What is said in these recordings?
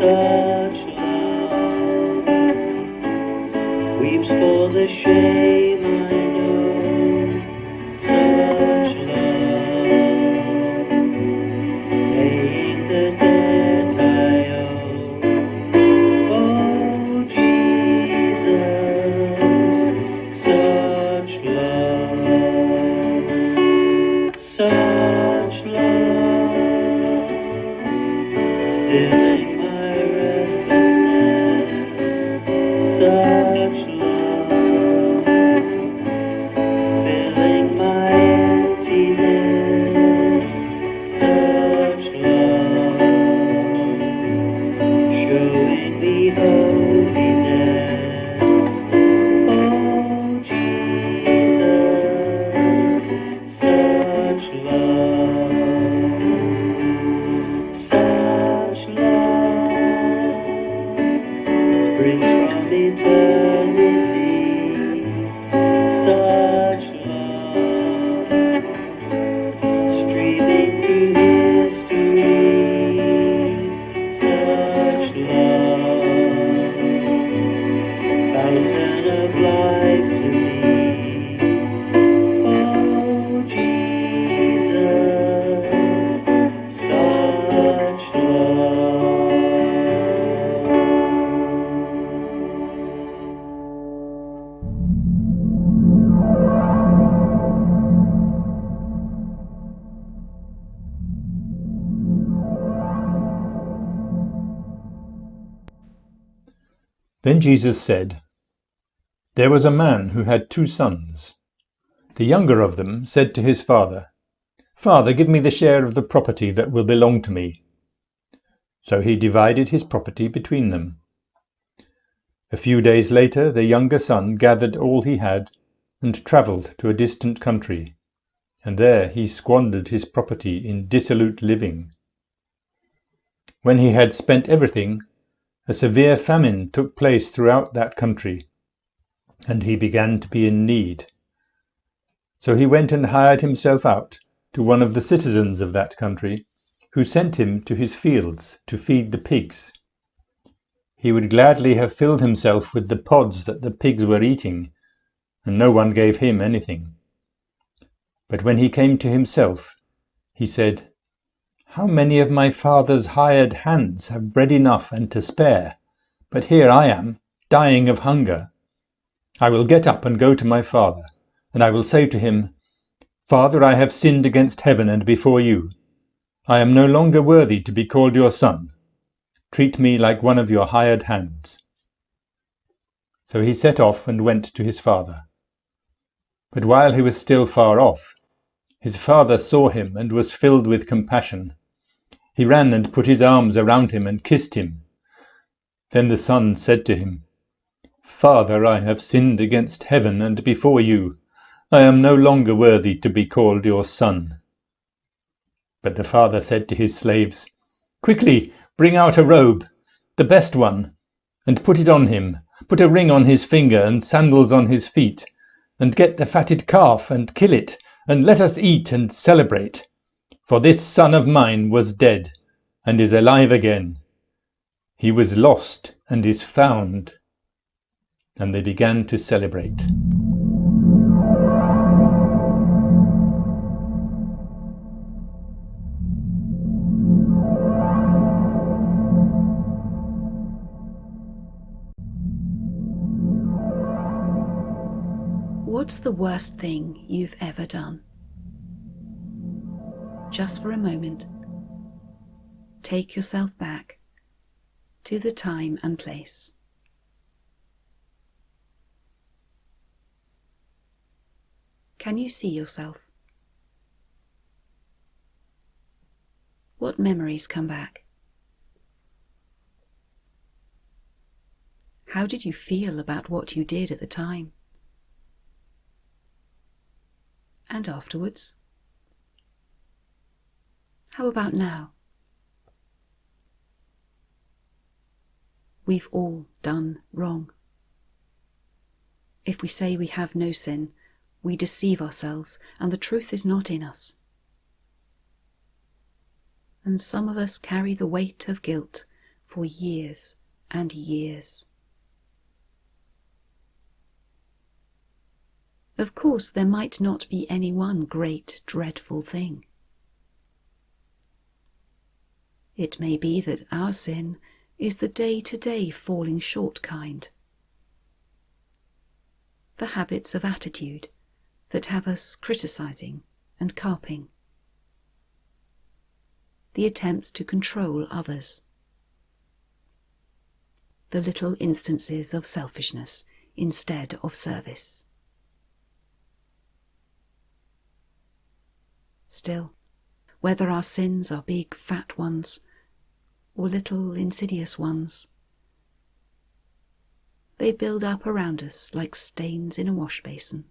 such love, weeps for the shame I know, such love, paying the debt I owe. Oh Jesus, such love, such love, stilling my restlessness, such love, filling my emptiness, such love, showing me holiness. Oh Jesus, such love, such love, springs from eternity, such love, streaming through history, such love, fountain of life to me. Oh Jesus, such love. Then Jesus said, "There was a man who had 2 sons. The younger of them said to his father, 'Father, give me the share of the property that will belong to me.' So he divided his property between them. A few days later, the younger son gathered all he had and travelled to a distant country, and there he squandered his property in dissolute living. When he had spent everything, a severe famine took place throughout that country, and he began to be in need. So he went and hired himself out to one of the citizens of that country, who sent him to his fields to feed the pigs. He would gladly have filled himself with the pods that the pigs were eating, and no one gave him anything. But when he came to himself, he said, 'How many of my father's hired hands have bread enough and to spare, but here I am, dying of hunger. I will get up and go to my father, and I will say to him, Father, I have sinned against heaven and before you. I am no longer worthy to be called your son. Treat me like one of your hired hands.' So he set off and went to his father. But while he was still far off, his father saw him and was filled with compassion. He ran and put his arms around him and kissed him. Then the son said to him, 'Father, I have sinned against heaven and before you. I am no longer worthy to be called your son.' But the father said to his slaves, 'Quickly, bring out a robe, the best one, and put it on him. Put a ring on his finger and sandals on his feet, and get the fatted calf and kill it, and let us eat and celebrate. For this son of mine was dead and is alive again. He was lost and is found.' And they began to celebrate. What's the worst thing you've ever done? Just for a moment, take yourself back to the time and place. Can you see yourself? What memories come back? How did you feel about what you did at the time? And afterwards? How about now? We've all done wrong. If we say we have no sin, we deceive ourselves, and the truth is not in us. And some of us carry the weight of guilt for years and years. Of course, there might not be any one great, dreadful thing. It may be that our sin is the day-to-day falling short kind. The habits of attitude that have us criticising and carping. The attempts to control others. The little instances of selfishness instead of service. Still, whether our sins are big fat ones or little insidious ones, they build up around us like stains in a wash basin.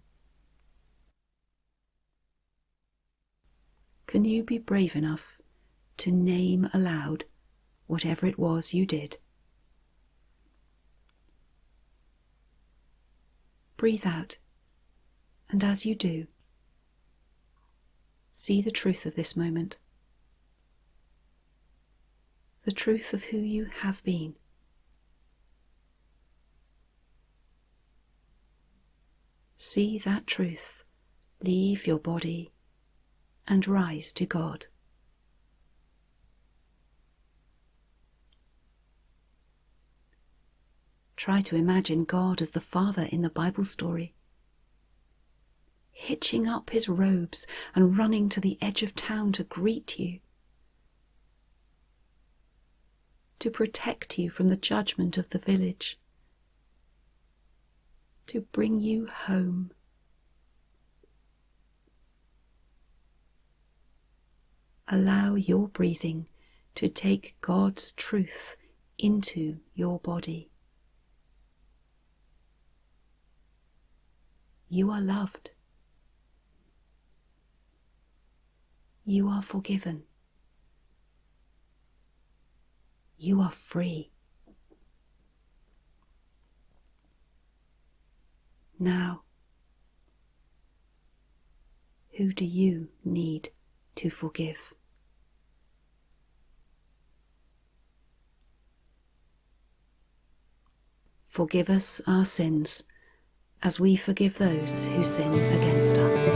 Can you be brave enough to name aloud whatever it was you did? Breathe out, and as you do, see the truth of this moment, the truth of who you have been. See that truth leave your body and rise to God. Try to imagine God as the Father in the Bible story, hitching up his robes and running to the edge of town to greet you, to protect you from the judgment of the village, to bring you home. Allow your breathing to take God's truth into your body. You are loved. You are forgiven. You are free. Now, who do you need to forgive? Forgive us our sins, as we forgive those who sin against us.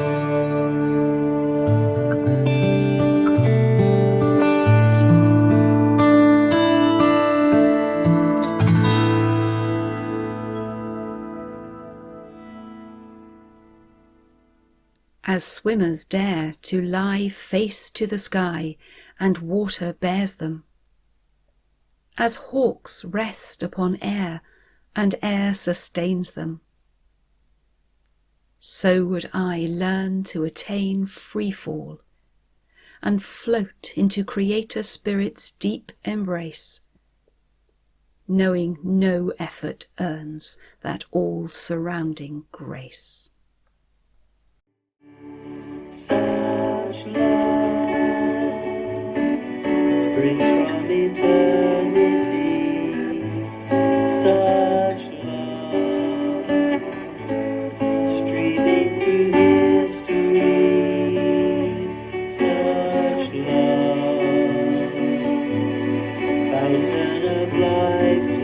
As swimmers dare to lie face to the sky, and water bears them. As hawks rest upon air, and air sustains them. So would I learn to attain free fall, and float into Creator Spirit's deep embrace, knowing no effort earns that all-surrounding grace. Such love springs from eternity. Such love streaming through history. Such love, fountain of life.